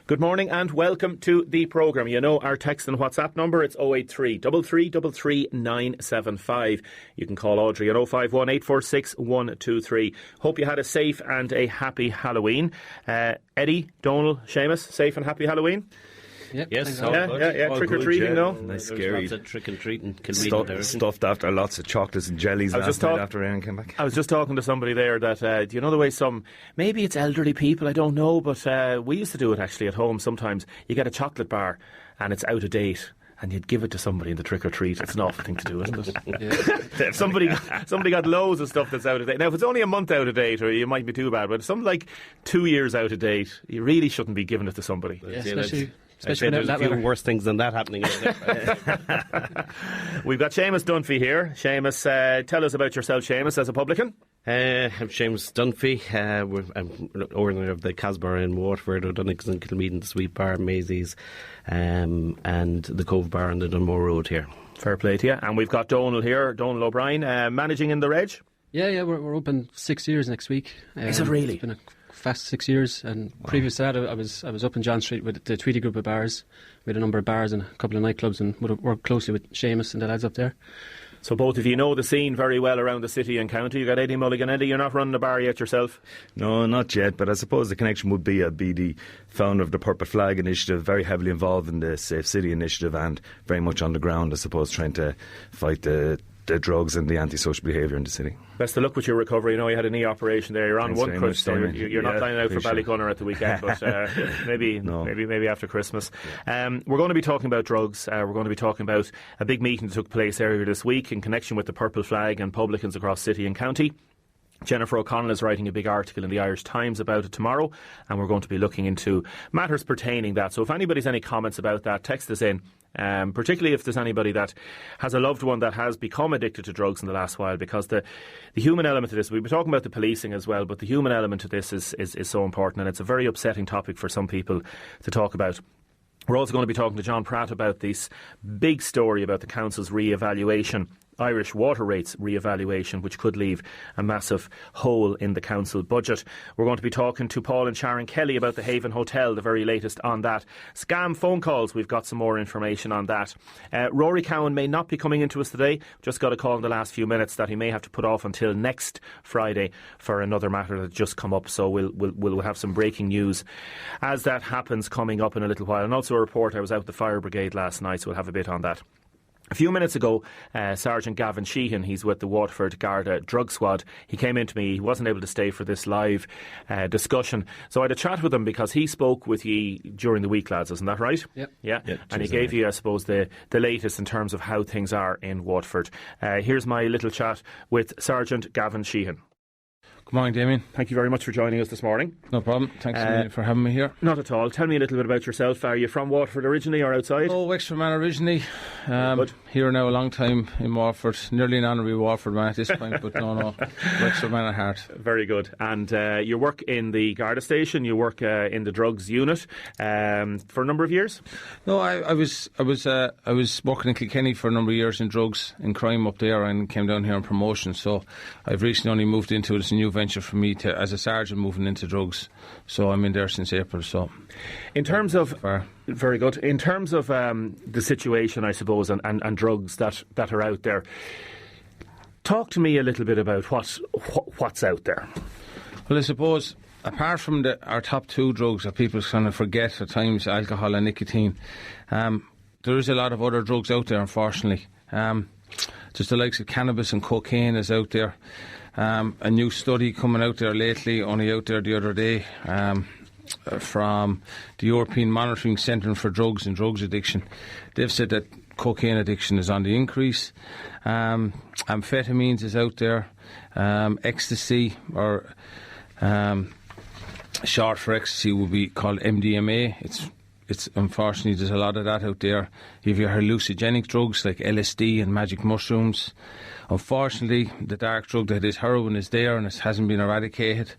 Good morning and welcome to the programme. You know our text and WhatsApp number, it's 083 333 975. You can call Audrey at 051 846 123. Hope you had a safe and a happy Halloween. Eddie, Donal, Seamus, safe and happy Halloween? Yep, yes, trick-or-treating, no? Nice, scary. Lots of trick-or-treating. Stuffed after lots of chocolates and jellies after Aaron came back. I was just talking to somebody there that, do you know the way maybe it's elderly people, I don't know, but we used to do it actually at home sometimes. You get a chocolate bar and it's out of date, and you'd give it to somebody in the trick-or-treat. It's an awful thing to do, isn't it? Yeah. If somebody got loads of stuff that's out of date. Now, if it's only a month out of date, or it might be too bad, but if something like 2 years out of date, you really shouldn't be giving it to somebody. Yeah, especially there's a few worse things than that happening. We've got Seamus Dunphy here. Seamus, tell us about yourself, Seamus, as a publican. I'm Seamus Dunphy. I'm owner of the Casbar in Waterford, O'Donoghue's and Kilmeaden, the Sweet Bar, Maisie's, and the Cove Bar on the Dunmore Road here. Fair play to you. And we've got Donal here, Donal O'Brien, managing in the Reg. Yeah, we're open 6 years next week. Is it really? It's been a fast 6 years, and previous to that I was up in John Street with the Tweedy group of bars. We had a number of bars and a couple of nightclubs, and would have worked closely with Seamus and the lads up there. So both of you know the scene very well around the city and county. You got Eddie Mulligan. Eddie, you're not running a bar yet yourself? No, not yet, but I suppose the connection would be I'd be the founder of the Purple Flag initiative, very heavily involved in the Safe City initiative, and very much on the ground, I suppose, trying to fight the drugs and the antisocial behaviour in the city. Best of luck with your recovery. You know you had a knee operation there. You're on Thanks one crutch, so you're not flying out for Ballycunner at the weekend, but maybe after Christmas. We're going to be talking about drugs. We're going to be talking about a big meeting that took place earlier this week in connection with the Purple Flag and Publicans across city and county. Jennifer O'Connell is writing a big article in the Irish Times about it tomorrow, and we're going to be looking into matters pertaining that. So if anybody's any comments about that, text us in. Particularly if there's anybody that has a loved one that has become addicted to drugs in the last while, because the human element to this, we've been talking about the policing as well, but the human element to this is so important, and it's a very upsetting topic for some people to talk about. We're also going to be talking to John Pratt about this big story about the council's re-evaluation, Irish water rates re-evaluation, which could leave a massive hole in the council budget. We're going to be talking to Paul and Sharon Kelly about the Haven Hotel, the very latest on that. Scam phone calls, we've got some more information on that. Rory Cowan may not be coming into us today. Just got a call in the last few minutes that he may have to put off until next Friday for another matter that's just come up. So we'll have some breaking news as that happens coming up in a little while. And also a report, I was out at the fire brigade last night, so we'll have a bit on that. A few minutes ago, Sergeant Gavin Sheehan, he's with the Waterford Garda drug squad, he came into me. He wasn't able to stay for this live discussion, so I had a chat with him because he spoke with you during the week, lads, isn't that right? Yep. Yeah, and he gave you, I suppose, the latest in terms of how things are in Waterford. Here's my little chat with Sergeant Gavin Sheehan. Good morning, Damien. Thank you very much for joining us this morning. No problem. Thanks for having me here. Not at all. Tell me a little bit about yourself. Are you from Waterford originally or outside? Oh, Wexford man originally. Here now a long time in Waterford. Nearly an honorary Waterford man at this point, but no, Wexford man at heart. Very good. And you work in the Garda station. You work in the drugs unit for a number of years. No, I was working in Kilkenny for a number of years in drugs, in crime up there, and came down here on promotion. So I've recently only moved into it. It's a new venture for me as a sergeant moving into drugs. So I'm in there since April. So in terms of very good. In terms of the situation, I suppose, and drugs that are out there, talk to me a little bit about what's out there. Well, I suppose apart from our top two drugs that people kind of forget at times, alcohol and nicotine, there is a lot of other drugs out there, unfortunately. Just the likes of cannabis and cocaine is out there. A new study coming out there lately, only out there the other day, from the European Monitoring Centre for Drugs and Drugs Addiction. They've said that cocaine addiction is on the increase. Amphetamines is out there. Ecstasy, or short for ecstasy, would be called MDMA. It's unfortunately, there's a lot of that out there. You have your hallucinogenic drugs like LSD and magic mushrooms. Unfortunately, the dark drug that is heroin is there and it hasn't been eradicated.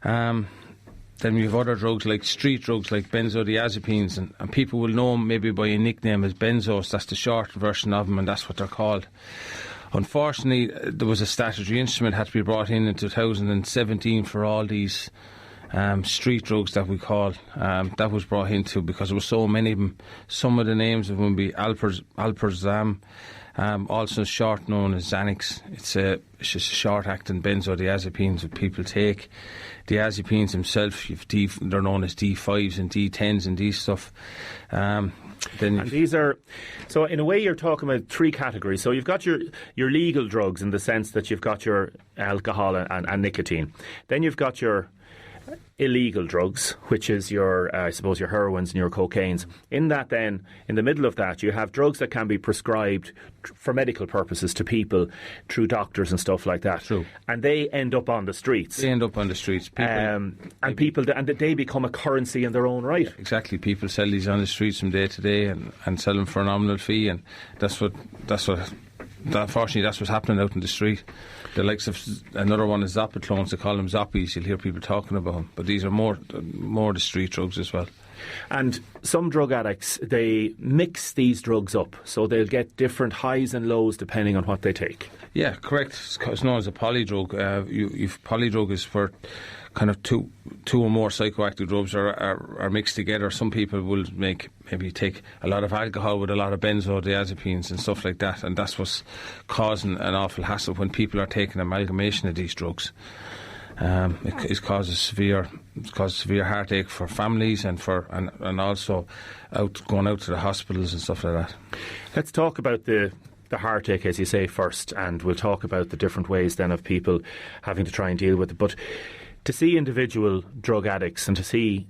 Then we have other drugs like street drugs like benzodiazepines, and people will know them maybe by a nickname as benzos. That's the short version of them, and that's what they're called. Unfortunately, there was a statutory instrument had to be brought in 2017 for all these street drugs that we call, that was brought into because there were so many of them. Some of the names of them would be Alperzam, also short known as Xanax. It's just short-acting benzodiazepines that people take. Diazepines themselves, they're known as D5s and D10s and these stuff. And these are, so in a way you're talking about three categories. So you've got your legal drugs in the sense that you've got your alcohol and nicotine. Then you've got your illegal drugs, which is your, I suppose, your heroines and your cocaines. In that then, in the middle of that, you have drugs that can be prescribed for medical purposes to people through doctors and stuff like that. True. And they end up on the streets. They end up on the streets. And they become a currency in their own right. Yeah, exactly. People sell these on the streets from day to day and sell them for a nominal fee, and unfortunately that's what's happening out in the street. The likes of another one is Zappa clones. They call them Zoppies. You'll hear people talking about them, but these are more the street drugs as well. And some drug addicts, they mix these drugs up, so they'll get different highs and lows depending on what they take. Yeah, correct. It's known as a polydrug. Polydrug is where kind of two or more psychoactive drugs are mixed together. Some people will maybe take a lot of alcohol with a lot of benzodiazepines and stuff like that, and that's what's causing an awful hassle when people are taking amalgamation of these drugs. It causes severe heartache for families and also going out to the hospitals and stuff like that. Let's talk about the heartache, as you say, first, and we'll talk about the different ways then of people having to try and deal with it. But to see individual drug addicts and to see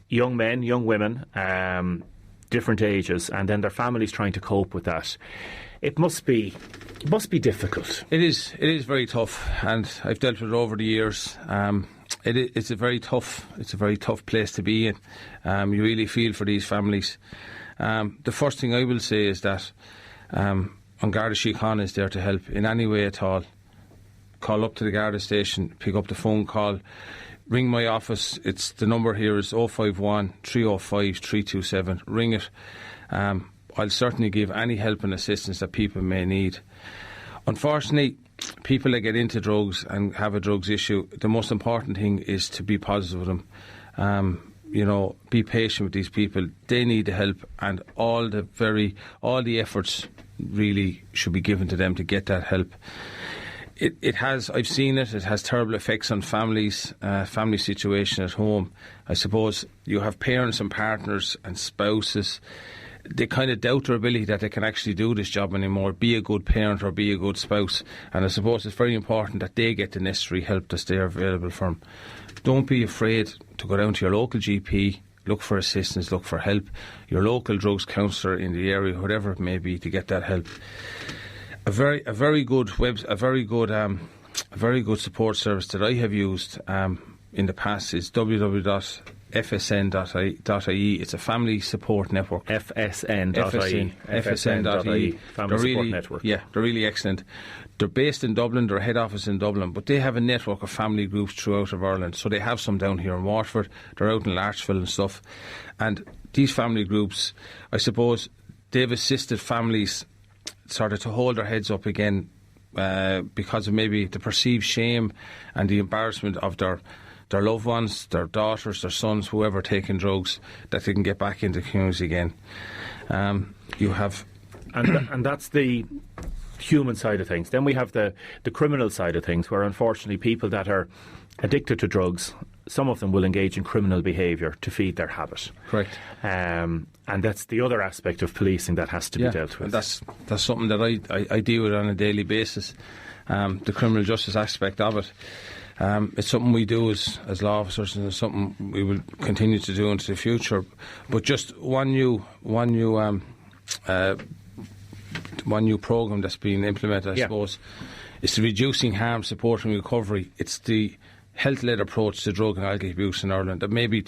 young men, young women, different ages, and then their families trying to cope with that, it must be difficult. It is very tough, and I've dealt with it over the years. It's a very tough place to be in. You really feel for these families. The first thing I will say is that An Garda Síochána is there to help in any way at all. Call up to the Garda station, pick up the phone call, ring my office. It's the number here is 051 305 327. Ring it. I'll certainly give any help and assistance that people may need. Unfortunately, people that get into drugs and have a drugs issue, the most important thing is to be positive with them. Be patient with these people. They need the help, and all the efforts really should be given to them to get that help. I've seen it has terrible effects on families, family situation at home. I suppose you have parents and partners and spouses. They kind of doubt their ability that they can actually do this job anymore, be a good parent or be a good spouse. And I suppose it's very important that they get the necessary help that's there available for them. Don't be afraid to go down to your local GP, look for assistance, look for help. Your local drugs counsellor in the area, whatever it may be, to get that help. A very good support service that I have used in the past is www.fsn.ie. It's a family support network. FSN.ie. Family support network. Yeah, they're really excellent. They're based in Dublin, their head office in Dublin, but they have a network of family groups throughout of Ireland. So they have some down here in Waterford, they're out in Larchville and stuff. And these family groups, I suppose, they've assisted families sort of to hold their heads up again because of maybe the perceived shame and the embarrassment of their loved ones, their daughters, their sons, whoever taking drugs, that they can get back into the community again. You have... And that's the human side of things. Then we have the criminal side of things, where unfortunately people that are addicted to drugs, some of them will engage in criminal behaviour to feed their habit. Correct. And that's the other aspect of policing that has to be dealt with. That's something that I deal with on a daily basis, the criminal justice aspect of it. It's something we do as law officers, and it's something we will continue to do into the future. But just one new programme that's been implemented, I suppose, is the Reducing Harm, Support and Recovery. It's the health-led approach to drug and alcohol abuse in Ireland that maybe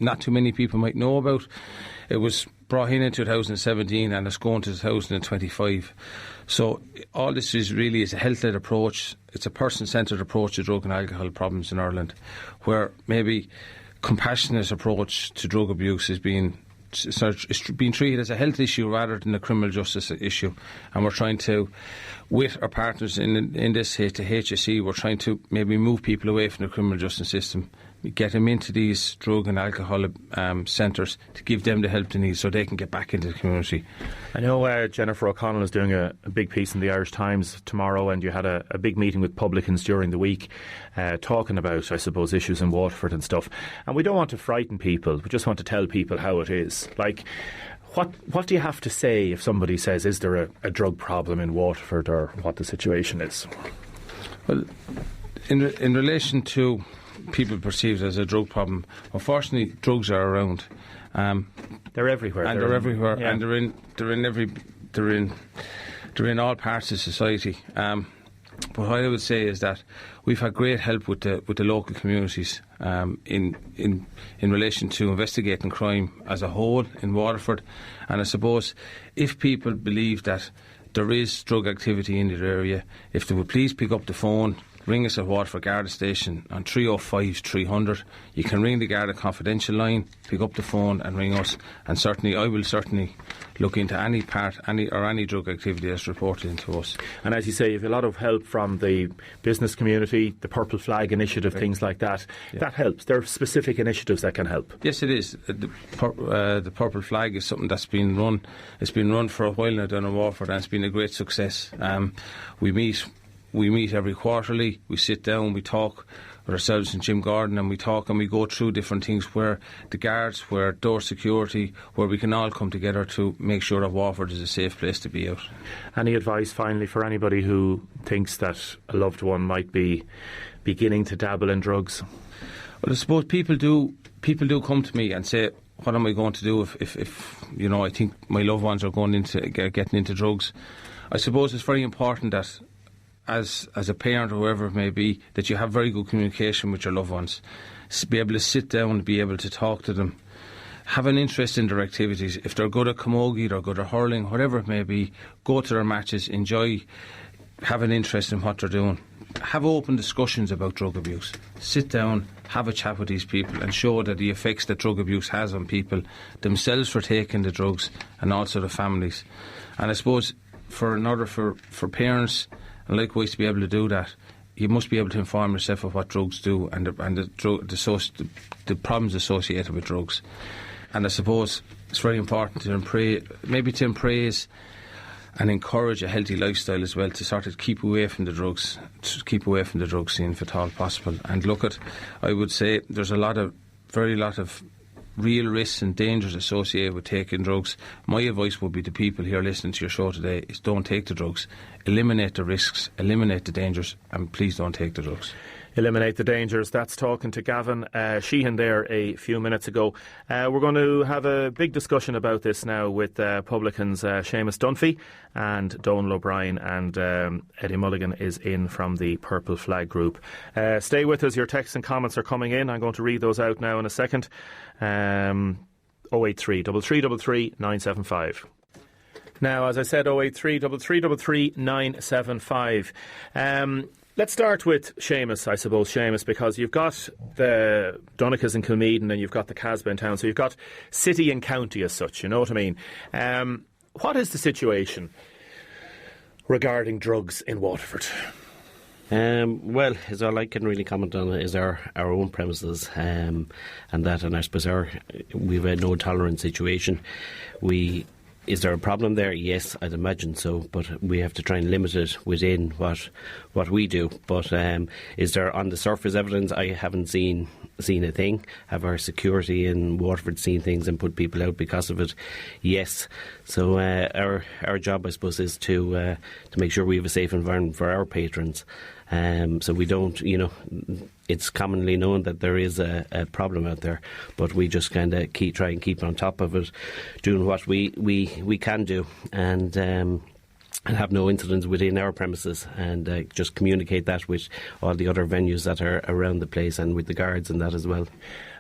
not too many people might know about. It was brought in 2017 and it's going to 2025. So all this is really is a health-led approach. It's a person-centred approach to drug and alcohol problems in Ireland, where maybe compassionate approach to drug abuse is being treated as a health issue rather than a criminal justice issue. And we're trying to, with our partners in this, the HSE, we're trying to maybe move people away from the criminal justice system get them into these drug and alcohol centres to give them the help they need so they can get back into the community. I know Jennifer O'Connell is doing a big piece in the Irish Times tomorrow, and you had a big meeting with publicans during the week talking about, I suppose, issues in Waterford and stuff. And we don't want to frighten people, we just want to tell people how it is. Like, what do you have to say if somebody says, is there a drug problem in Waterford, or what the situation is? Well, in relation to people perceived as a drug problem, unfortunately, drugs are around. They're everywhere. And they're everywhere, yeah. And they're in all parts of society. But what I would say is that we've had great help with the local communities in relation to investigating crime as a whole in Waterford. And I suppose if people believe that there is drug activity in the area, if they would please pick up the phone, ring us at Waterford Garda Station on 305 300. You can ring the Garda confidential line, pick up the phone and ring us. And I will certainly look into any drug activity that's reported into us. And as you say, you have a lot of help from the business community, the Purple Flag initiative, right. Things like that. Yeah. That helps. There are specific initiatives that can help. Yes, it is. The Purple Flag is something that's been run. It's been run for a while now down in Waterford, and it's been a great success. We meet every quarterly, we sit down, we talk with ourselves and Jim Gordon, and we talk and we go through different things where the guards, where door security, where we can all come together to make sure that Waterford is a safe place to be out. Any advice finally for anybody who thinks that a loved one might be beginning to dabble in drugs? Well, I suppose people do come to me and say, what am I going to do if you know, I think my loved ones are getting into drugs? I suppose it's very important that as a parent or whoever it may be, that you have very good communication with your loved ones. Be able to sit down, be able to talk to them, have an interest in their activities. If they're good at camogie, they're good at hurling, whatever it may be, go to their matches, enjoy, have an interest in what they're doing. Have open discussions about drug abuse. Sit down, have a chat with these people and show that the effects that drug abuse has on people, themselves for taking the drugs and also the families. And I suppose for parents, and likewise to be able to do that, you must be able to inform yourself of what drugs do and the problems associated with drugs. And I suppose it's very important to embrace and encourage a healthy lifestyle as well, to sort of keep away from the drug scene if at all possible. And I would say there's very lot of real risks and dangers associated with taking drugs. My advice would be to people here listening to your show today is don't take the drugs. Eliminate the risks, eliminate the dangers, and please don't take the drugs. Eliminate the dangers. That's talking to Gavin Sheehan there a few minutes ago. We're going to have a big discussion about this now with Publicans Seamus Dunphy and Donal O'Brien, and Eddie Mulligan is in from the Purple Flag Group. Stay with us. Your texts and comments are coming in. I'm going to read those out now in a second. 083 3333 975. Now, as I said, 083 3333 975. Let's start with Seamus, I suppose, Seamus, because you've got the Donachas in Kilmeaden and you've got the Casbah in town, so you've got city and county as such, you know what I mean? What is the situation regarding drugs in Waterford? Well, is all I can really comment on is our own premises, and I suppose we've a no tolerance situation. Is there a problem there? Yes, I'd imagine so, but we have to try and limit it within what we do. But is there on the surface evidence? I haven't seen a thing. Have our security in Waterford seen things and put people out because of it? Yes. So our job, I suppose, is to make sure we have a safe environment for our patrons. So we don't, it's commonly known that there is a problem out there, but we just kind of try and keep on top of it, doing what we can do, and have no incidents within our premises, and just communicate that with all the other venues that are around the place and with the guards and that as well.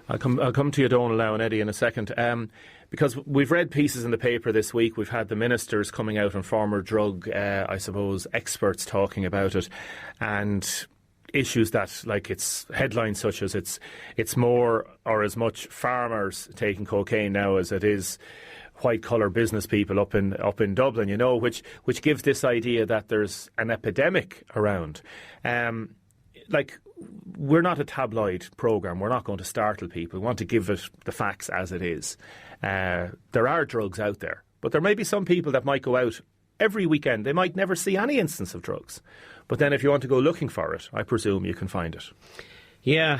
I'll come to you, Donal, now and Eddie in a second. Because we've read pieces in the paper this week, we've had the ministers coming out and former drug, I suppose, experts talking about it, and issues that, like, it's headlines such as it's more or as much farmers taking cocaine now as it is white-collar business people up in Dublin, which gives this idea that there's an epidemic around. we're not a tabloid programme. We're not going to startle people. We want to give it the facts as it is. There are drugs out there, but there may be some people that might go out every weekend. They might never see any instance of drugs. But then if you want to go looking for it, I presume you can find it. Yeah,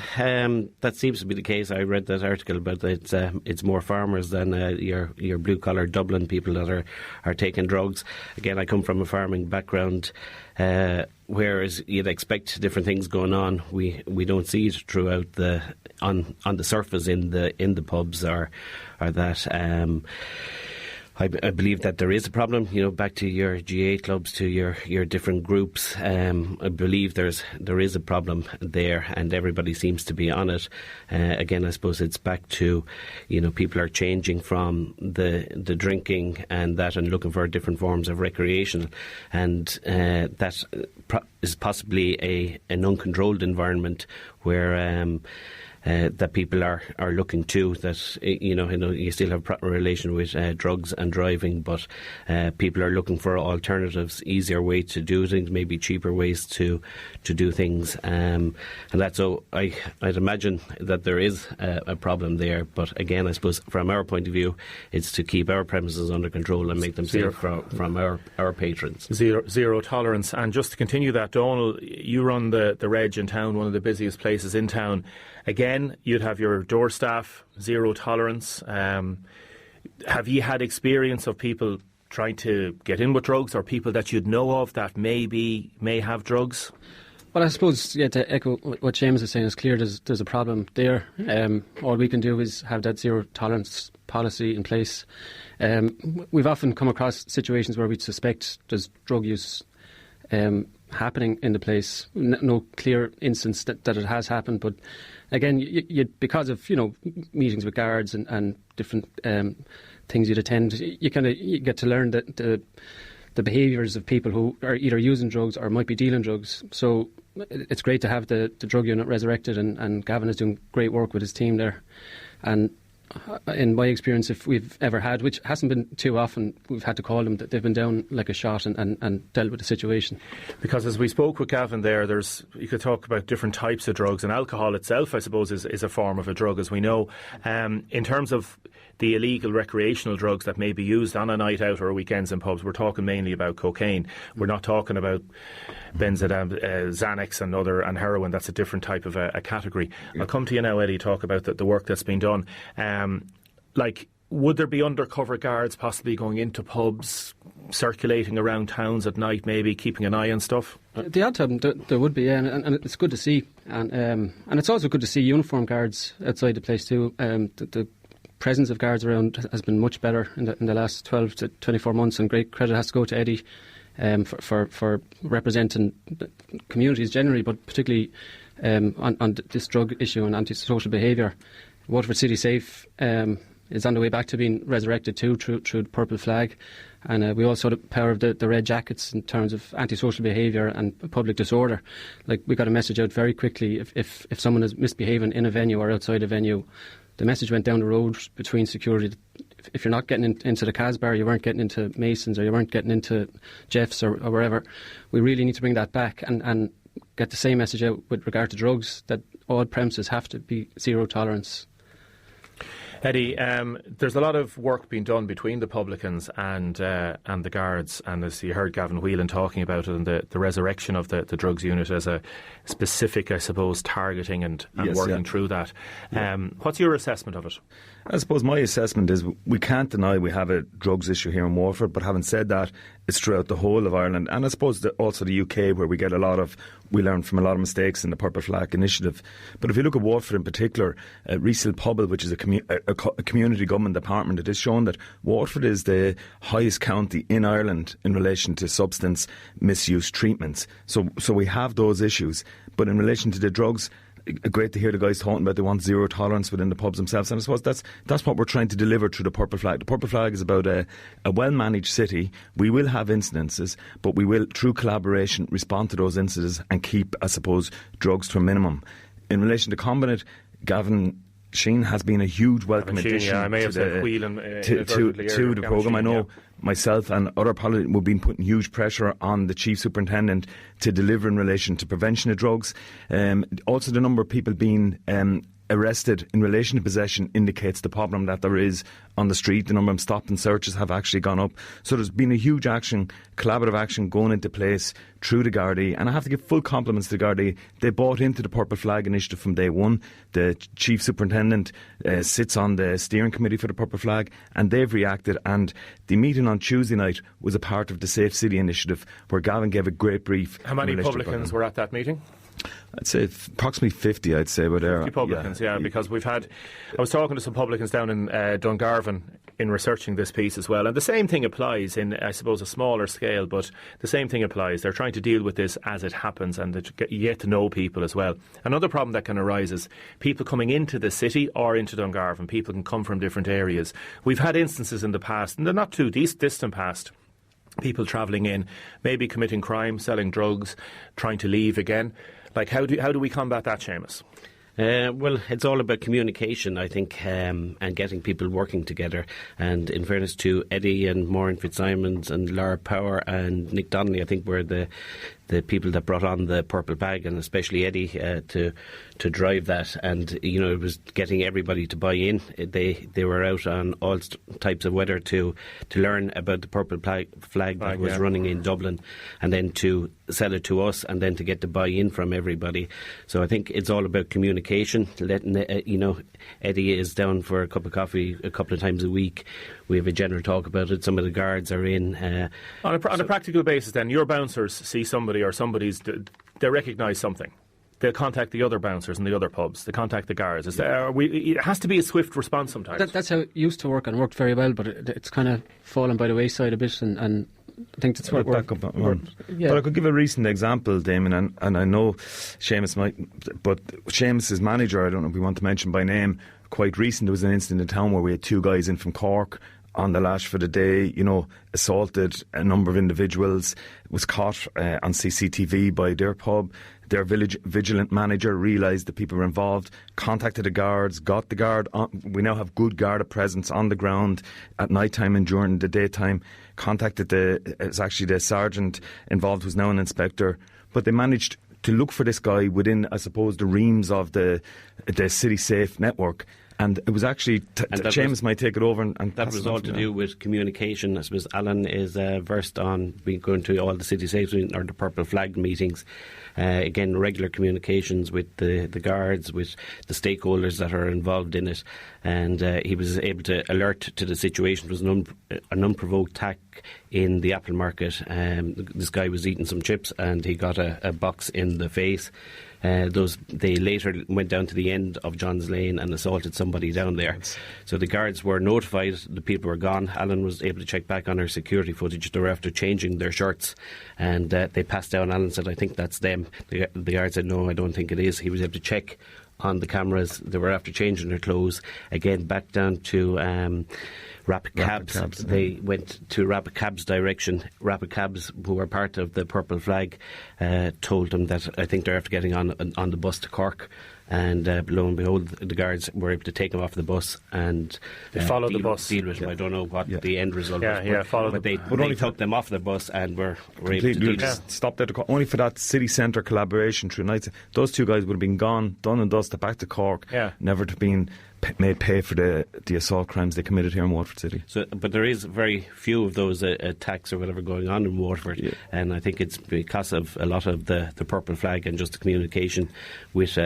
that seems to be the case. I read that article about it's more farmers than your blue-collar Dublin people that are taking drugs. Again, I come from a farming background, whereas you'd expect different things going on. We don't see it throughout on the surface in the pubs or that. I believe that there is a problem, back to your GA clubs, to your different groups. I believe there is a problem there, and everybody seems to be on it. Again, I suppose it's back to, people are changing from the drinking and that and looking for different forms of recreation, and that is possibly an uncontrolled environment where that people are looking to, that you still have proper relation with drugs and driving, but people are looking for alternatives, easier way to do things, maybe cheaper ways to do things, and that's so I'd imagine that there is a problem there. But again, I suppose from our point of view, it's to keep our premises under control and make them safe from our patrons. Zero tolerance. And just to continue that, Donal, you run the Reg in town, one of the busiest places in town. Again, you'd have your door staff, zero tolerance. Have you had experience of people trying to get in with drugs, or people that you'd know of that may have drugs? Well, I suppose, to echo what Seamus is saying, it's clear there's a problem there. All we can do is have that zero tolerance policy in place. We've often come across situations where we suspect there's drug use happening in the place. No clear instance that it has happened, but again, you because of meetings with guards and different things you'd attend, you get to learn that the behaviours of people who are either using drugs or might be dealing drugs. So it's great to have the drug unit resurrected, and Gavin is doing great work with his team there. And in my experience, if we've ever had, which hasn't been too often, we've had to call them, that they've been down like a shot and dealt with the situation. Because as we spoke with Gavin there, you could talk about different types of drugs, and alcohol itself, I suppose, is a form of a drug, as we know. In terms of the illegal recreational drugs that may be used on a night out or weekends in pubs, we're talking mainly about cocaine. We're not talking about Xanax and heroin. That's a different type of a category. Yeah. I'll come to you now, Eddie, talk about the work that's been done. Would there be undercover guards possibly going into pubs, circulating around towns at night, maybe keeping an eye on stuff? The odd time there would be, yeah, and it's good to see. And it's also good to see uniformed guards outside the place too. The presence of guards around has been much better in the last 12 to 24 months, and great credit has to go to Eddie for representing communities generally, but particularly on this drug issue and antisocial behaviour. Waterford City Safe is on the way back to being resurrected too through the purple flag, and we also have the power of the red jackets in terms of antisocial behaviour and public disorder. We got a message out very quickly if someone is misbehaving in a venue or outside a venue. The message went down the road between security. If you're not getting into the Casbar, you weren't getting into Masons, or you weren't getting into Jeffs or wherever, we really need to bring that back and get the same message out with regard to drugs, that all premises have to be zero tolerance. Eddie, there's a lot of work being done between the Publicans and the guards, and as you heard Gavin Whelan talking about it, and the resurrection of the drugs unit as a specific, I suppose, targeting and working through that. What's your assessment of it? I suppose my assessment is we can't deny we have a drugs issue here in Waterford, but having said that, it's throughout the whole of Ireland, and I suppose also the UK, where we learn from a lot of mistakes in the Purple Flag initiative. But if you look at Waterford in particular, Reesel Pobble, which is a community government department, it is shown that Waterford is the highest county in Ireland in relation to substance misuse treatments. So we have those issues. But in relation to the drugs, great to hear the guys talking about they want zero tolerance within the pubs themselves, and I suppose that's what we're trying to deliver through the Purple Flag. The Purple Flag is about a well-managed city. We will have incidences, but we will, through collaboration, respond to those incidences and keep, I suppose, drugs to a minimum. In relation to combat it, Gavin Sheen has been a huge welcome addition I may have said to the programme. I know myself and other politicians have been putting huge pressure on the Chief Superintendent to deliver in relation to prevention of drugs. Also, the number of people being arrested in relation to possession indicates the problem that there is on the street. The number of stop and searches have actually gone up. So there's been a huge action, collaborative action going into place through the Gardai, and I have to give full compliments to the Gardai. They bought into the Purple Flag initiative from day one. The Chief Superintendent sits on the steering committee for the Purple Flag, and they've reacted, and the meeting on Tuesday night was a part of the Safe City initiative where Gavin gave a great brief. How many publicans were at that meeting? I'd say approximately 50, I'd say. But 50 publicans, because I was talking to some publicans down in Dungarvan in researching this piece as well, and the same thing applies in, I suppose, a smaller scale, but the same thing applies. They're trying to deal with this as it happens, and you get to know people as well. Another problem that can arise is people coming into the city or into Dungarvan. People can come from different areas. We've had instances in the past, and they're not too distant past, people travelling in, maybe committing crime, selling drugs, trying to leave again. Like, how do we combat that, Seamus? Well, it's all about communication, I think, and getting people working together. And in fairness to Eddie and Maureen Fitzsimons and Laura Power and Nick Donnelly, I think were the people that brought on the Purple Bag, and especially Eddie to drive that. And it was getting everybody to buy in. They were out on all types of weather to learn about the Purple flag that was running in Dublin, and then to sell it to us, and then to get the buy-in from everybody. So I think it's all about communication. Letting Eddie is down for a cup of coffee a couple of times a week. We have a general talk about it. Some of the guards are in. On a practical basis, then, your bouncers see somebody or somebody's, they recognise something. They'll contact the other bouncers in the other pubs. They contact the guards. It has to be a swift response sometimes. That's how it used to work, and worked very well, but it's kind of fallen by the wayside a bit, and I think that's what we're... But I could give a recent example, Damon, and I know Seamus might, but Seamus's manager, I don't know if we want to mention by name, quite recent, there was an incident in town where we had two guys in from Cork on the lash for the day, assaulted a number of individuals, was caught on CCTV by their pub. Their vigilant manager realised that people were involved, contacted the guards, got the guard on. We now have good Garda presence on the ground at night time and during the daytime. Contacted it's actually the sergeant involved, who's now an inspector, but they managed to look for this guy within, I suppose, the reams of the City Safe network. And it was actually, James might take it over. And that was all to do with communication. I suppose Alan is versed on going to all the City Safe or the Purple Flag meetings. Again, regular communications with the guards, with the stakeholders that are involved in it. And he was able to alert to the situation. It was an unprovoked attack in the Apple Market. This guy was eating some chips and he got a box in the face. They later went down to the end of John's Lane and assaulted somebody down there. So the guards were notified, the people were gone. Alan was able to check back on our security footage. They were after changing their shirts, and they passed down. Alan said, "I think that's them." The guard said, "No, I don't think it is." He was able to check on the cameras. They were after changing their clothes. Again, back down to Rapid Cabs. They went to Rapid Cabs' direction. Rapid Cabs, who were part of the Purple Flag, told them that I think they're after getting on the bus to Cork. And lo and behold, the guards were able to take him off the bus and they followed the bus. Deal with him. I don't know what the end result was. But they took them off the bus and were able to do this. Stopped at only for that city centre collaboration through nights. Those two guys would have been gone, done and dusted, back to Cork, never to have been made pay for the assault crimes they committed here in Waterford City. So, but there is very few of those attacks or whatever going on in Waterford, and I think it's because of a lot of the Purple Flag and just the communication with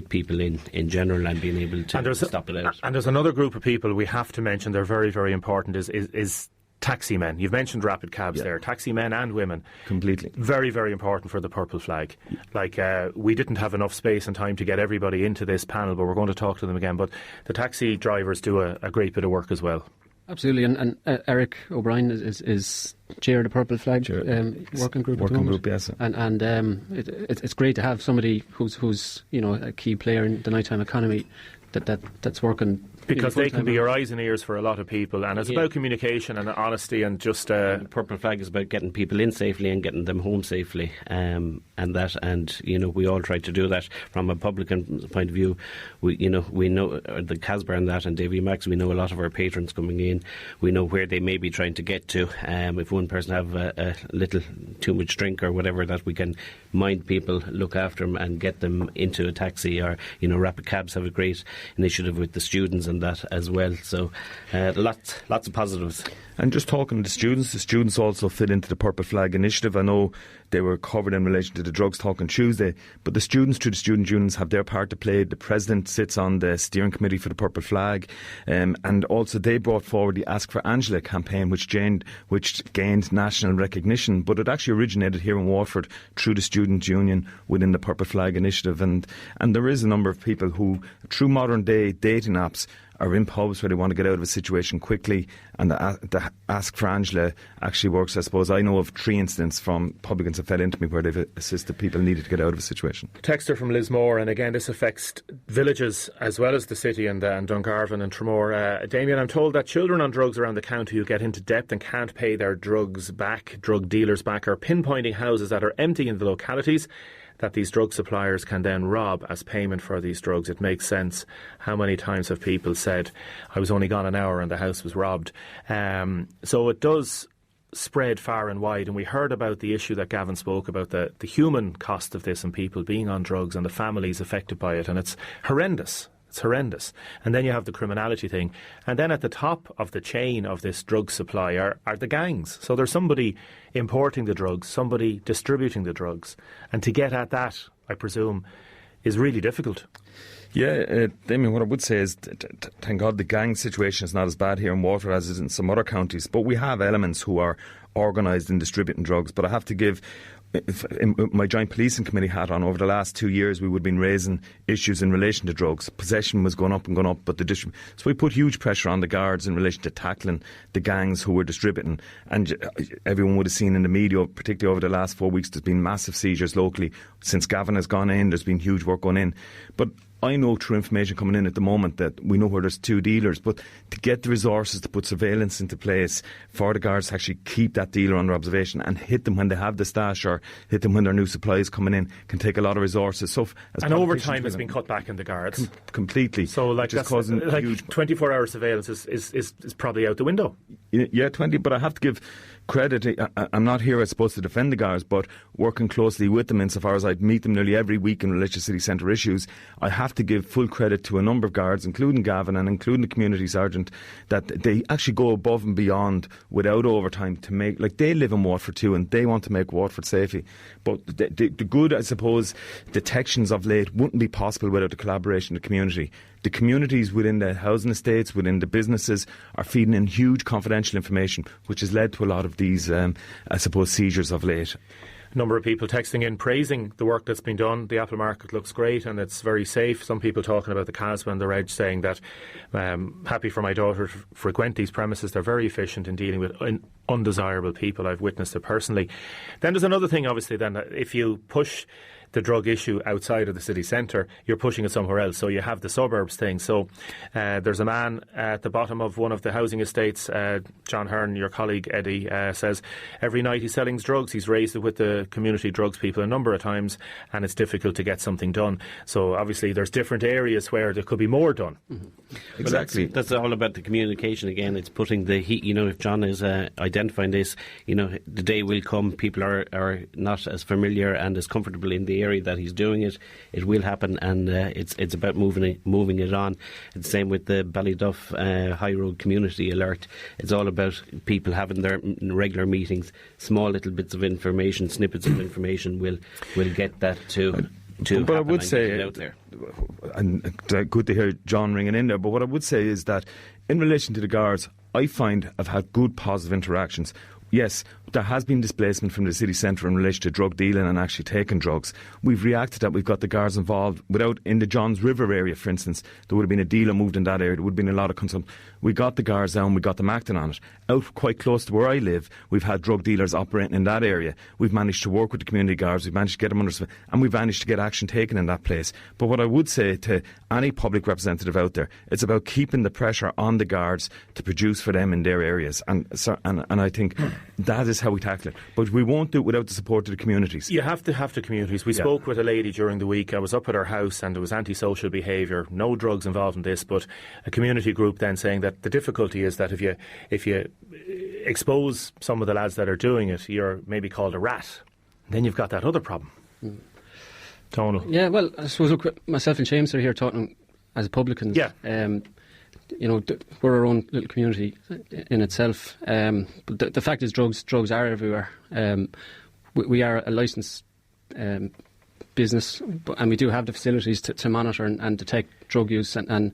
people in general and being able to stop it out. And there's another group of people we have to mention. They're very, very important. Is taxi men. You've mentioned Rapid Cabs there. Taxi men and women. Completely. Very, very important for the Purple Flag. Like, we didn't have enough space and time to get everybody into this panel, but we're going to talk to them again. But the taxi drivers do a great bit of work as well. Absolutely. And Eric O'Brien is chair of the Purple Flag working group. Yes. And it's great to have somebody who's a key player in the nighttime economy that's working Because they can be your eyes and ears for a lot of people, and it's about communication and honesty and just... The Purple Flag is about getting people in safely and getting them home safely, and we all try to do that. From a publican point of view, we know the Casbah and that, and Davy Max, we know a lot of our patrons coming in. We know where they may be trying to get to. If one person have a little too much drink or whatever, that we can mind people, look after them and get them into a taxi, or Rapid Cabs have a great initiative with the students and that as well. So lots of positives. And just talking to the students also fit into the Purple Flag initiative. I know they were covered in relation to the Drugs Talk on Tuesday, but the students through the student unions have their part to play. The president sits on the steering committee for the Purple Flag, and also they brought forward the Ask for Angela campaign, which gained national recognition, but it actually originated here in Waterford through the student union within the Purple Flag initiative. And there is a number of people who, through modern day dating apps, are in pubs where they want to get out of a situation quickly, and the Ask for Angela actually works. I suppose I know of 3 incidents from publicans that fed into me where they've assisted people needed to get out of a situation. Texter from Lismore, and again this affects villages as well as the city and Dungarvan and Tramore. Damien, I'm told that children on drugs around the county who get into debt and can't pay their drug dealers back, are pinpointing houses that are empty in the localities that these drug suppliers can then rob as payment for these drugs. It makes sense. How many times have people said, I was only gone an hour and the house was robbed? So it does spread far and wide, and we heard about the issue that Gavin spoke about, the human cost of this and people being on drugs and the families affected by it, and it's horrendous. It's horrendous. And then you have the criminality thing. And then at the top of the chain of this drug supply are the gangs. So there's somebody importing the drugs, somebody distributing the drugs. And to get at that, I presume, is really difficult. Yeah, Damien, what I would say is, thank God the gang situation is not as bad here in Waterford as it is in some other counties. But we have elements who are organised in distributing drugs. But I have to give my joint policing committee hat on. Over the last 2 years, we would have been raising issues in relation to drugs. Possession was going up, but so we put huge pressure on the guards in relation to tackling the gangs who were distributing. And everyone would have seen in the media, particularly over the last 4 weeks, there's been massive seizures locally. Since Gavin has gone in, there's been huge work going in. But I know through information coming in at the moment that we know where there's 2 dealers, but to get the resources to put surveillance into place for the guards to actually keep that dealer under observation and hit them when they have the stash or hit them when their new supplies coming in can take a lot of resources. So and overtime has been cut back in the guards completely. So that's causing huge 24-hour surveillance is probably out the window. Yeah, 20. But I have to give credit. I'm not here, I suppose, to defend the guards, but working closely with them insofar as I meet them nearly every week in relation to city centre issues, I have to give full credit to a number of guards, including Gavin and including the community sergeant, that they actually go above and beyond without overtime to make, like, they live in Waterford too and they want to make Waterford safe. But the good, I suppose, detections of late wouldn't be possible without the collaboration of the community. The communities within the housing estates, within the businesses, are feeding in huge confidential information, which has led to a lot of these, I suppose, seizures of late. A number of people texting in praising the work that's been done. The Apple Market looks great and it's very safe. Some people talking about the Casbah and the Reg, saying that happy for my daughter to frequent these premises. They're very efficient in dealing with undesirable people. I've witnessed it personally. Then there's another thing, obviously, then, that if you push the drug issue outside of the city centre, you're pushing it somewhere else. So you have the suburbs thing. So there's a man at the bottom of one of the housing estates, John Hearn, your colleague Eddie, says every night he's selling drugs. He's raised it with the community drugs people a number of times, and it's difficult to get something done. So obviously there's different areas where there could be more done. Mm-hmm. Exactly. That's all about the communication again. It's putting the heat, if John is identifying this, the day will come, people are not as familiar and as comfortable in the area that he's doing it. It will happen, and it's about moving it on. It's the same with the Ballyduff High Road Community Alert. It's all about people having their regular meetings. Small little bits of information, snippets of information will get that to but I would say, out there. And good to hear John ringing in there, but what I would say is that in relation to the guards, I find I've had good positive interactions. yes, there has been displacement from the city centre in relation to drug dealing and actually taking drugs. We've reacted that. We've got the guards involved. Without, in the Johns River area, for instance, there would have been a dealer moved in that area. There would have been a lot of concern. We got the guards down. We got them acting on it. Out quite close to where I live, we've had drug dealers operating in that area. We've managed to work with the community guards. We've managed to get them under, and we've managed to get action taken in that place. But what I would say to any public representative out there, it's about keeping the pressure on the guards to produce for them in their areas. And I think that is how we tackle it. But we won't do it without the support of the communities. You have to have the communities. We spoke with a lady during the week. I was up at her house and there was antisocial behaviour, no drugs involved in this, but a community group then saying that the difficulty is that if you expose some of the lads that are doing it, you're maybe called a rat. Then you've got that other problem. Donal. Yeah, well, I suppose look, myself and James are here talking as publicans. Yeah. We're our own little community in itself. But the fact is drugs are everywhere. We are a licensed business, and we do have the facilities to monitor and detect drug use. And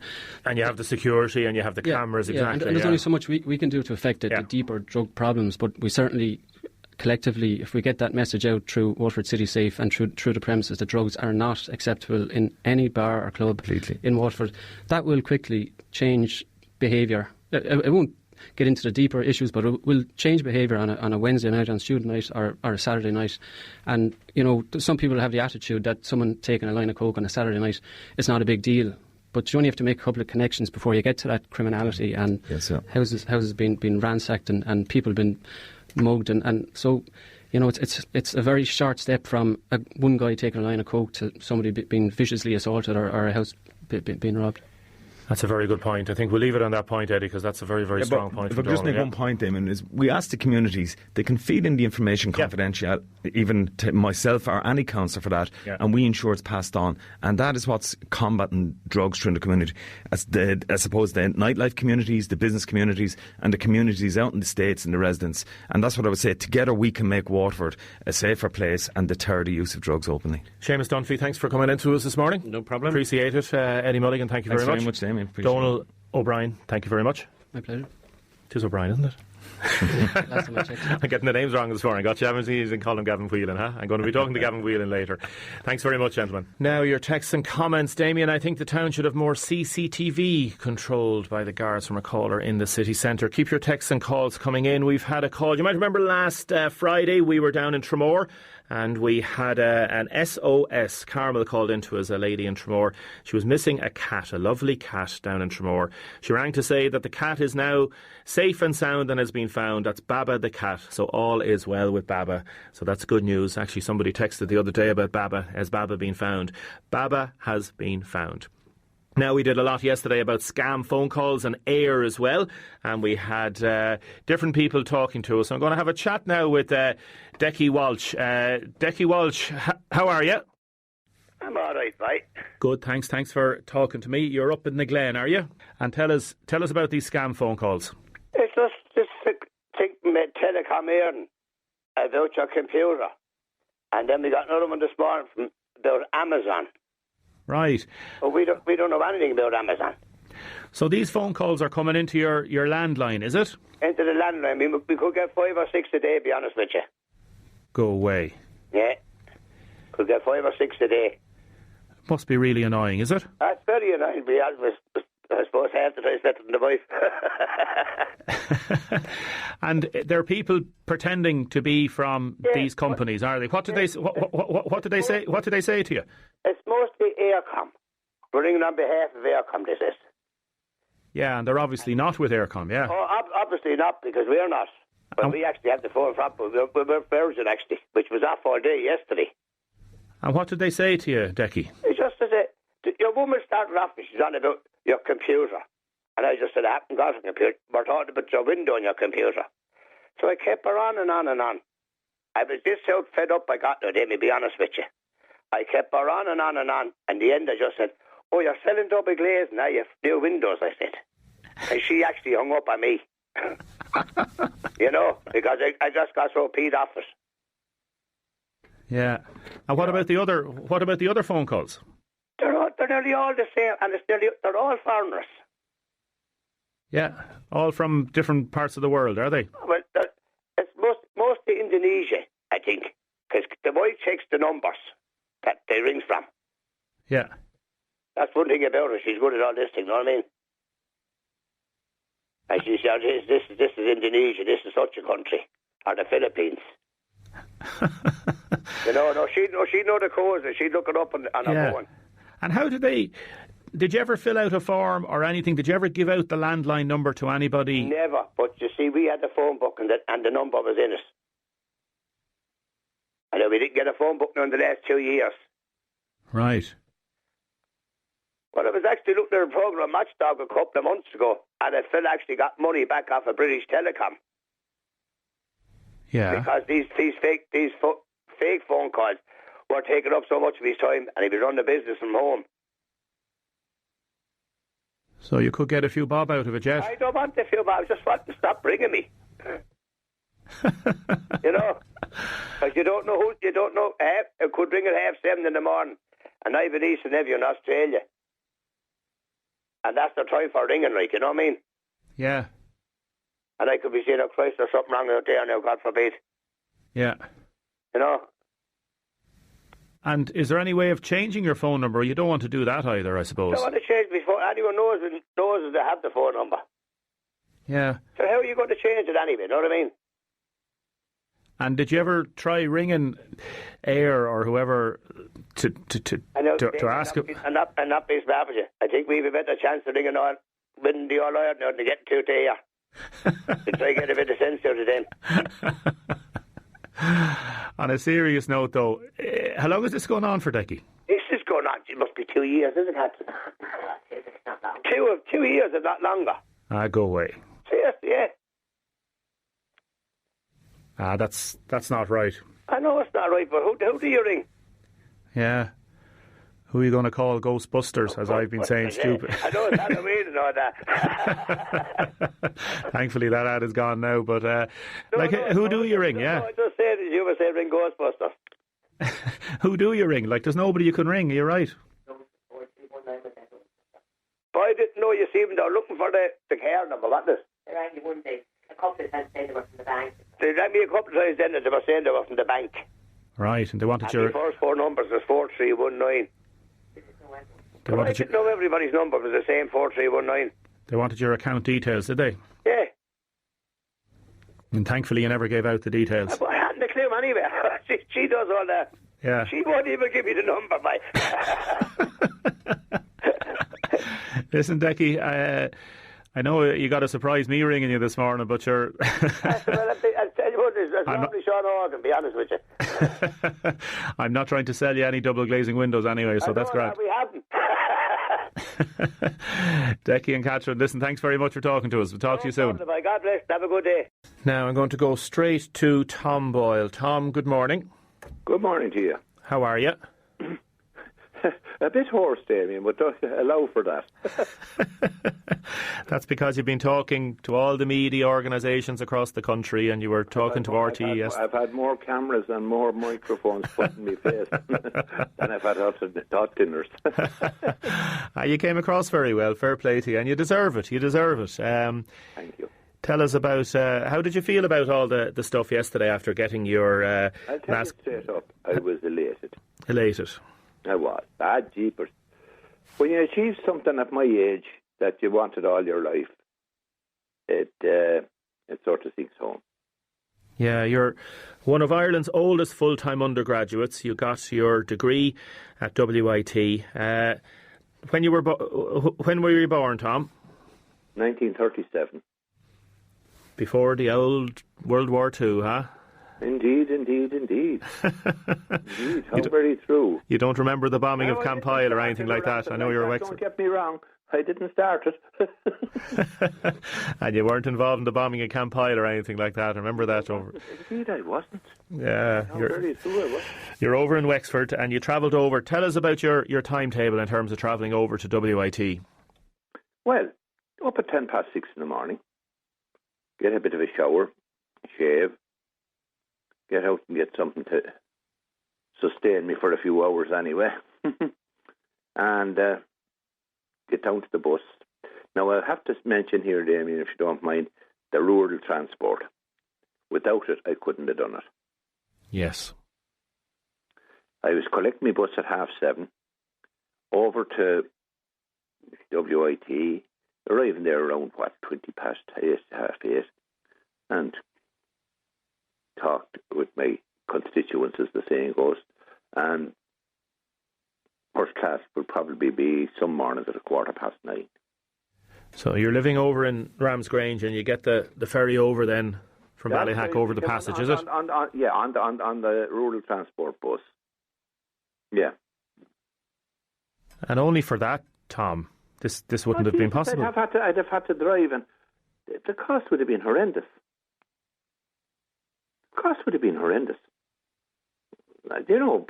you have the security and you have the cameras, exactly. And there's only so much we can do to affect the deeper drug problems, but we certainly collectively, if we get that message out through Waterford City Safe and through the premises that drugs are not acceptable in any bar or club in Waterford, that will quickly change behaviour. It won't get into the deeper issues, but it will change behaviour on a Wednesday night, on student night or a Saturday night. And, some people have the attitude that someone taking a line of coke on a Saturday night is not a big deal. But you only have to make a couple of connections before you get to that criminality and houses being ransacked and people been mugged, and so it's a very short step from one guy taking a line of coke to somebody being viciously assaulted or a house being robbed. That's a very good point. I think we'll leave it on that point, Eddie, because that's a very, very strong point. If I could just make one point, Damon, is we ask the communities, they can feed in the information confidential, even to myself or any councillor for that, and we ensure it's passed on. And that is what's combating drugs through the community. I suppose the nightlife communities, the business communities, and the communities out in the States and the residents. And that's what I would say. Together we can make Waterford a safer place and deter the use of drugs openly. Seamus Dunphy, thanks for coming in to us this morning. No problem. Appreciate it. Eddie Mulligan, thank you very much. Thanks very much, Damien. Donal O'Brien, thank you very much. My pleasure. It is O'Brien, isn't it? Last time I checked. I'm getting the names wrong this morning. Got you, haven't you? You call him Gavin Whelan, huh? I'm going to be talking to Gavin Whelan later. Thanks very much, gentlemen. Now, your texts and comments. Damien, I think the town should have more CCTV controlled by the guards from a caller in the city centre. Keep your texts and calls coming in. We've had a call. You might remember last Friday we were down in Tramore and we had an SOS. Carmel called into us, a lady in Tramore. She was missing a cat, a lovely cat down in Tramore. She rang to say that the cat is now safe and sound and has been found. That's Baba the cat. So all is well with Baba. So that's good news. Actually, somebody texted the other day about Baba. Has Baba been found? Baba has been found. Now, we did a lot yesterday about scam phone calls and air as well, and we had different people talking to us. I'm going to have a chat now with Deise Walsh. Deise Walsh, how are you? I'm all right, right? Good, thanks. Thanks for talking to me. You're up in the Glen, are you? And tell us about these scam phone calls. It's just telecom airing about your computer. And then we got another one this morning about Amazon. Right. But we don't know anything about Amazon. So these phone calls are coming into your landline, is it? Into the landline. We could get 5 or 6 a day, to be honest with you. Go away. Yeah. Could get 5 or 6 a day. Must be really annoying, is it? That's very annoying, to be honest. I suppose half the time it's better than the wife. And there are people pretending to be from these companies, are they? What did they say? What did they say? What did they say to you? It's mostly Aircom. We're ringing on behalf of Aircom, this is. Yeah, and they're obviously not with Aircom, yeah. Oh, obviously not, because we're not. But we actually had the phone from we're Virgin, actually, which was off all day yesterday. And what did they say to you, Decky? It just said, your woman started off and she's on about your computer. And I just said, I haven't got a computer. We're talking about your window on your computer. So I kept her on and on and on. I was just so fed up I got to me, be honest with you. I kept her on and on and on. And in the end I just said, oh, you're selling double glaze now, you have new windows, I said. And she actually hung up on me. Because I just got so peed off it. Yeah. And what about the other phone calls? They're nearly all the same, and they're all foreigners. Yeah, all from different parts of the world, are they? Well, it's most the numbers that they ring from. Yeah. That's one thing about her. She's good at all this thing, you know what I mean? And she said, this is Indonesia, this is such a country, or the Philippines. She know the codes, and she'd look it up on her phone. And how did you ever fill out a form or anything? Did you ever give out the landline number to anybody? Never, but you see, we had the phone book and the number was in it. And we didn't get a phone book in the last 2 years. Right. Well, I was actually looking at a program, Matchdog, a couple of months ago, and a fella actually got money back off of British Telecom. Yeah. Because these fake phone calls were taking up so much of his time, and he was running the business from home. So you could get a few bob out of it, Jeff? I don't want a few bob. I just want to stop ringing me. Because you don't know. It could ring at 7:30 in the morning, and I have a niece and nephew in Australia. And that's the time for ringing, like, you know what I mean? Yeah. And I could be saying, oh Christ, there's something wrong out there now, God forbid. Yeah. You know? And is there any way of changing your phone number? You don't want to do that either, I suppose. I don't want to change my phone. Anyone knows they have the phone number. Yeah. So how are you going to change it anyway, you know what I mean? And did you ever try ringing Air or whoever to ask him? And not be smart with you. I think we have a better chance of winning the All-Ireland now than getting to Air. To try to get a bit of sense out of them. On a serious note, though, how long is this going on for, Decky? This is going on. It must be 2 years, isn't it? 2 years, if not longer. Go away. Seriously, yeah. That's not right. I know it's not right, but who do you ring? Yeah. Who are you going to call Ghostbusters, as I've been saying, stupid? I know it's Halloween and all that. Thankfully, that ad is gone now, but who do you ring, yeah? No, I just said you were saying ring Ghostbusters. Who do you ring? Like, there's nobody you can ring, are you right? But I didn't know you see them, they're looking for the care number, what is it? They rang me one day. A couple of times saying they were from the bank. They rang me a couple of times then and they were saying they were from the bank. Right, and they wanted and your... the first four numbers was 4319. I didn't know everybody's number was the same, 4319. They wanted your account details, did they? Yeah. And thankfully you never gave out the details. I hadn't a clue anyway. She does all that. Yeah. She won't even give me the number, mate. Listen, Decky, I know you got to surprise me ringing you this morning, but you're... Well, I'll tell you what, it's normally Sean Organ, to be honest with you. I'm not trying to sell you any double glazing windows anyway, so that's great. We haven't. Decky and Catherine, listen, thanks very much for talking to us. We'll talk to you soon. God bless. Have a good day. Now I'm going to go straight to Tom Boyle. Tom, good morning. Good morning to you. How are you? A bit hoarse, Damien, but allow for that. That's because you've been talking to all the media organisations across the country and you were talking to RT yesterday. I've had more cameras and more microphones put in my face than I've had hot dinners. You came across very well, fair play to you, and you deserve it. Thank you. Tell us about, how did you feel about all the stuff yesterday after getting your... I'll tell you straight up, I was elated. Elated? I was. Bad jeepers. When you achieve something at my age that you wanted all your life, it sort of sinks home. Yeah, you're one of Ireland's oldest full-time undergraduates. You got your degree at WIT. When were you born, Tom? 1937. Before the old World War II, huh? Indeed. Indeed, how very true. You don't remember the bombing of Campile or anything like that? I know you're a Wexford. Don't get me wrong, I didn't start it. And you weren't involved in the bombing of Campile or anything like that, remember that? Indeed, I wasn't. Yeah, very true, I wasn't. You're over in Wexford and you travelled over. Tell us about your timetable in terms of travelling over to WIT. Well, up at 6:10 in the morning, get a bit of a shower, shave, get out and get something to sustain me for a few hours anyway. And get down to the bus. Now, I'll have to mention here, Damien, if you don't mind, the rural transport. Without it, I couldn't have done it. Yes. I was collecting my bus at 7:30, over to WIT, arriving there around, 20 past 8, 8:30, and talked with my constituents, as the saying goes, and first class would probably be some mornings at 9:15. So you're living over in Ramsgrange, and you get the ferry over then from Ballyhack over the passage, is it? On the rural transport bus. Yeah. And only for that, Tom, this wouldn't have been possible. I'd have had to drive, and the cost would have been horrendous. You know,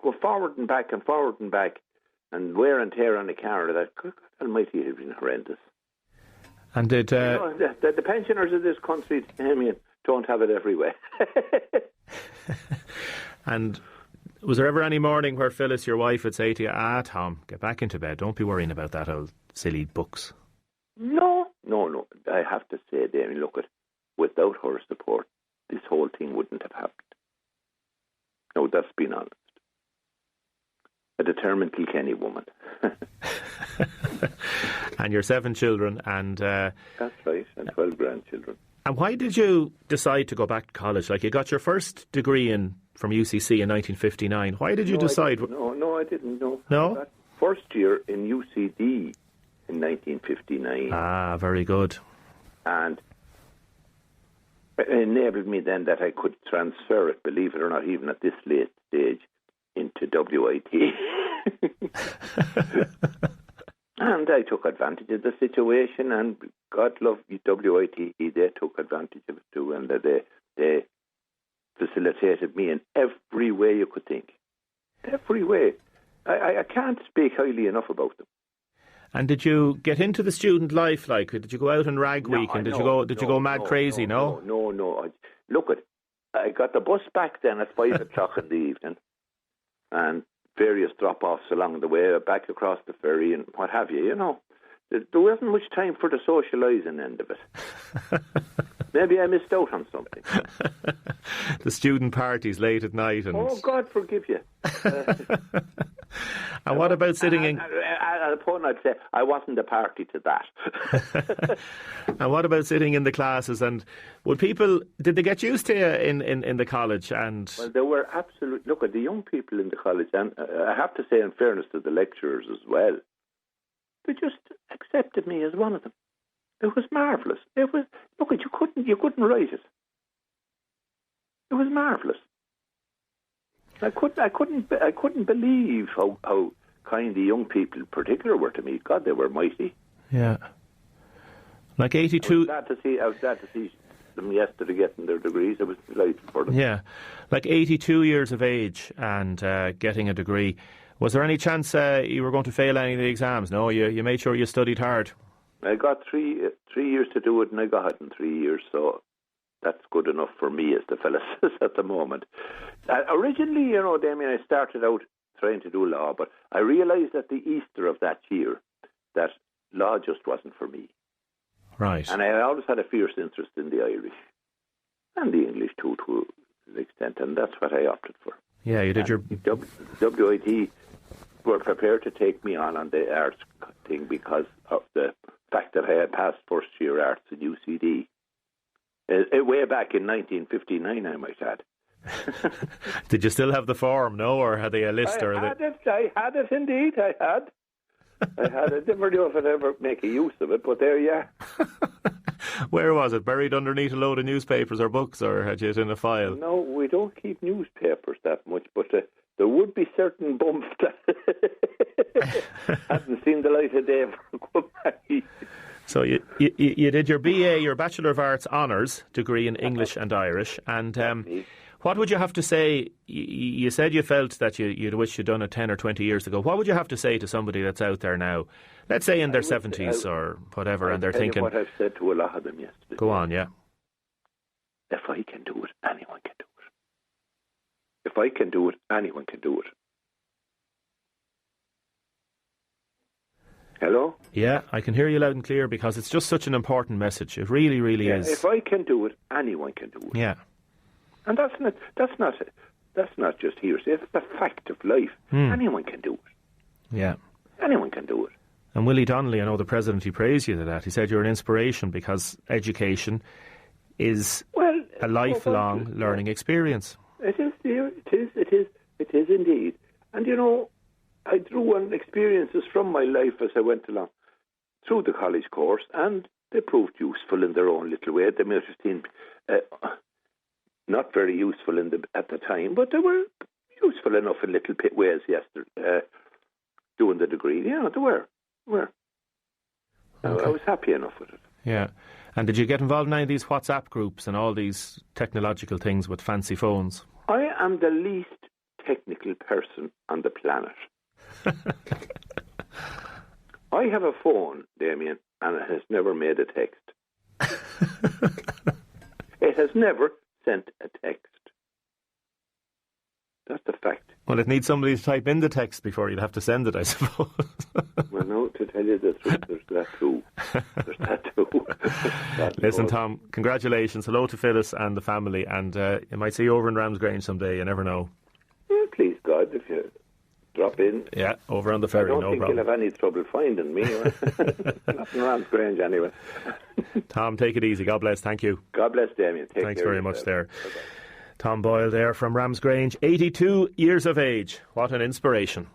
go forward and back, and wear and tear on the car. That, God almighty, it would have been horrendous. And did the pensioners of this country, Damien, don't have it everywhere. And was there ever any morning where Phyllis, your wife, would say to you, Tom, get back into bed, don't be worrying about that old silly books? No. I have to say, Damien, look, without her support, this whole thing wouldn't have happened. No, that's being honest. A determined Kilkenny woman. And your 7 children, and that's right, and 12 grandchildren. And why did you decide to go back to college? Like, you got your first degree from UCC in 1959. Why did you decide? No, I didn't. No? That first year in UCD in 1959. Ah, very good. And it enabled me then that I could transfer it, believe it or not, even at this late stage, into WIT. And I took advantage of the situation, and God love WIT, they took advantage of it too, and they facilitated me in every way you could think. Every way. I can't speak highly enough about them. And did you get into the student life? Like, did you go out on rag week, and did you go mad crazy? No. Look, I got the bus back then at 5:00 in the evening, and various drop-offs along the way, back across the ferry and what have you. You know, there wasn't much time for the socialising end of it. Maybe I missed out on something. The student parties late at night, and God forgive you. And what about sitting in? At a point, I'd say I wasn't a party to that. And what about sitting in the classes? And did they get used to you in the college? And well, they were absolute. Look at the young people in the college, and I have to say, in fairness to the lecturers as well, they just accepted me as one of them. It was marvellous. It was, look, you couldn't write it. It was marvellous. I couldn't believe how kind the young people in particular were to me. God, they were mighty. Yeah. Like 82. I was glad to see them yesterday getting their degrees. I was delighted for them. Yeah. Like 82 years of age and getting a degree. Was there any chance you were going to fail any of the exams? No, you made sure you studied hard. I got 3 years to do it, and I got it in 3 years, so that's good enough for me, as the fella says at the moment. Originally, you know, Damien, I started out trying to do law, but I realised at the Easter of that year that law just wasn't for me. Right. And I always had a fierce interest in the Irish and the English too, to an extent, and that's what I opted for. Yeah, you did and your... WIT were prepared to take me on the arts thing because of the fact that I had passed first year arts in UCD. Way back in 1959, I might add. Did you still have the form, no? Or had they a list? I had it indeed, I had. I never knew if I'd ever make a use of it, but there you are. Where was it? Buried underneath a load of newspapers or books, or had you it in a file? No, we don't keep newspapers that much, but there would be certain bumps that hadn't seen the light of day for back. So you did your BA, your Bachelor of Arts Honours degree in English and Irish, and what would you have to say? You said you felt that you'd wish you'd done it 10 or 20 years ago. What would you have to say to somebody that's out there now, let's say in their 70s or whatever, and they're thinking... what I've said to a lot of them yesterday. Go on, yeah. If I can do it, anyone can do it. If I can do it, anyone can do it. Hello? Yeah, I can hear you loud and clear because it's just such an important message. It really, really is. If I can do it, anyone can do it. Yeah. And that's not That's not just hearsay. It's the fact of life. Anyone can do it. Yeah. Anyone can do it. And Willie Donnelly, I know the President, he praised you to that. He said you're an inspiration because education is a lifelong learning experience. It is, dear. It is indeed. And, you know, I drew on experiences from my life as I went along through the college course, and they proved useful in their own little way. They may have seemed not very useful at the time, but they were useful enough in little ways doing the degree. Yeah, they were. Okay. I was happy enough with it. Yeah. And did you get involved in any of these WhatsApp groups and all these technological things with fancy phones? I am the least technical person on the planet. I have a phone, Damien, and it has never made a text. It has never sent a text. That's the fact. Well, it needs somebody to type in the text before you'd have to send it, I suppose. Well, no, to tell you the truth, there's that too. Listen, Tom, congratulations. Hello to Phyllis and the family, and you might see you over in Ramsgrange someday, you never know. Yeah, please, God, if you drop in. Yeah, over on the ferry, no problem. I don't think you'll have any trouble finding me. Not in Ramsgrange, anyway. Tom, take it easy. God bless. Thank you. God bless, Damien. Thanks very much there. Bye-bye. Tom Boyle there from Ramsgrange, 82 years of age. What an inspiration.